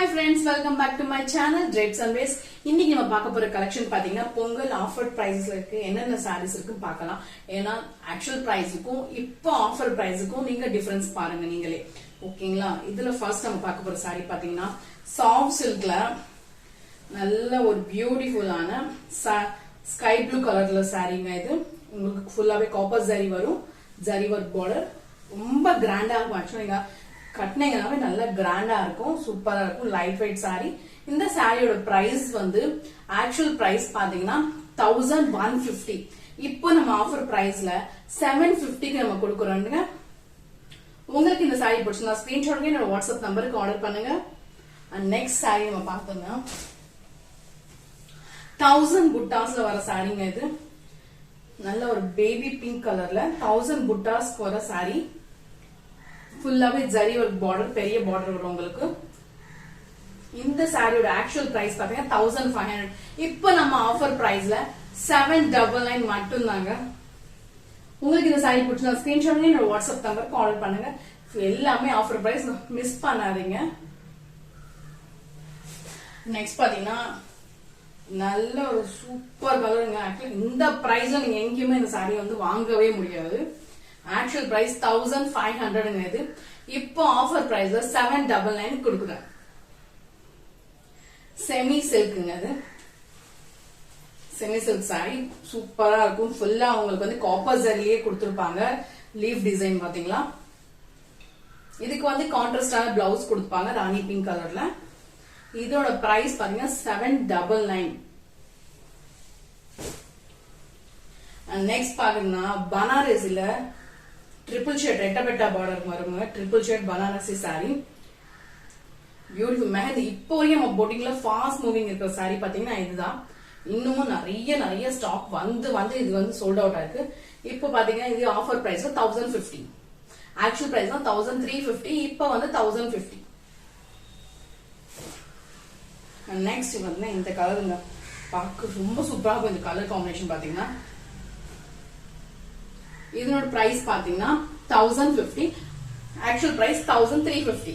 Hi friends, welcome back to my channel Drapes and Ways. இன்னைக்கு நம்ம பார்க்க போற கலெக்ஷன் பாத்தீங்கன்னா பொங்கல் ஆஃபர் பிரைஸ்ல இருக்கு என்னென்ன சாரீஸ் இருக்கு பார்க்கலாம். ஏன்னா ஆக்சுவல் பிரைஸுக்கும் இப்போ ஆஃபர் பிரைஸுக்கும் நீங்க டிஃபரன்ஸ் பாருங்க நீங்களே. ஓகேங்களா? இதுல ஃபர்ஸ்ட் நம்ம பார்க்க போற சாரி பாத்தீங்கன்னா சாஃப்ட் சில்க்ல நல்ல ஒரு பியூட்டிஃபுல்லான ஸ்கை ப்ளூ கலர்ல சாரீங்க. இது உங்களுக்கு ஃபுல்லாவே காப்பர் ஜரி வரும், ஜரி ஒர்க் பார்டர். ரொம்ப கிராண்டா இருக்கும். ஆக்சுவலா நீங்க கட்டினீங்கன்னாவே நல்ல கிராண்டா இருக்கும், சூப்பரா இருக்கும். Light weight sorry. இந்த சாரியோட பிரைஸ் வந்து ஆக்சுவல் பிரைஸ் பாத்தீங்கன்னா 1150. இப்போ நம்ம ஆஃபர் பிரைஸ்ல 750க்கு நம்ம கொடுக்குறோங்க. உங்களுக்கு இந்த சாரி பிடிச்சிருந்தா ஸ்கிரீன்ஷாட் என்னோட வாட்ஸ்அப் நம்பருக்கு ஆர்டர் பண்ணுங்க. நெக்ஸ்ட் சாரி நம்ம பார்த்தோம்னா 1000 புட்டாஸ்ல வர சாரிங்க. இது நல்ல ஒரு பேபி பிங்க் கலர்ல 1000 புட்டாஸ்க்கு வர சாரி. ஃபுல்லாவே ஜரி ஒர்க் பார்டர், பெரிய பார்டர் வரும் உங்களுக்கு. இந்த சாரியோட ஆக்சுவல் பிரைஸ் பாத்தீங்கன்னா 1500. இப்போ நம்ம ஆஃபர் பிரைஸ்ல 799 மட்டும் தாங்க. உங்களுக்கு இந்த சாரி பிடிச்சா ஸ்கிரீன்ஷாட் என்னோட வாட்ஸ்அப் நம்பருக்கு ஆர்டர் பண்ணுங்க. எல்லாமே ஆஃபர் பிரைஸ், மிஸ் பண்ணாதீங்க. நெக்ஸ்ட் பாத்தீங்கன்னா நல்ல ஒரு சூப்பர் கலருங்க. ஆக்சுவலி இந்த பிரைஸ்ல நீங்க எங்கேயுமே இந்த சாரி வந்து வாங்கவே முடியாது. Actual price 1500. இது இப்போ ஆஃபர் பிரைஸ்ல 799 கொடுக்குறேன். செமி சில்க்குங்க. அது செமி சில்க் சாரி சூப்பரா இருக்கும். ஃபுல்லா உங்களுக்கு வந்து காப்பர் ஜரிலேயே கொடுத்துருப்பாங்க. லீஃப் டிசைன் பாத்தீங்களா? இதுக்கு வந்து கான்ட்ராஸ்டான பிளவுஸ் கொடுப்பாங்க ராணி பிங்க் கலர்ல. இதோட பிரைஸ் பாத்தீங்கன்னா 799. நெக்ஸ்ட் பாத்தீங்கன்னா பனாரசில ட்ரிபிள் ஷேட் ரெட்டபெட்டா பார்டர் வருங்க. Triple shade Banarasi sorry, beautiful mehndi. இப்போ வரையும் நம்ம போட்டிங்ல ஃபாஸ்ட் மூவிங் இருக்கிற சாரி பாத்தீங்கன்னா இதுதான். இன்னமும் நிறைய ஸ்டாக் வந்து இது வந்து சோல்ட் அவுட் ஆயிருக்கு. இப்போ பாத்தீங்கன்னா இது ஆஃபர் பிரைஸ் 1050. ஆக்சுவல் பிரைஸ் தான் 1350. இப்போ வந்து 1050. நெக்ஸ்ட் வந்து இந்த கலருங்க. பார்க்க ரொம்ப சூப்பரா இருக்கும் இந்த கலர் காம்பினேஷன். பாத்தீங்கன்னா இதனோட பிரைஸ் பாத்தீங்கன்னா 1050. Actual price 1350.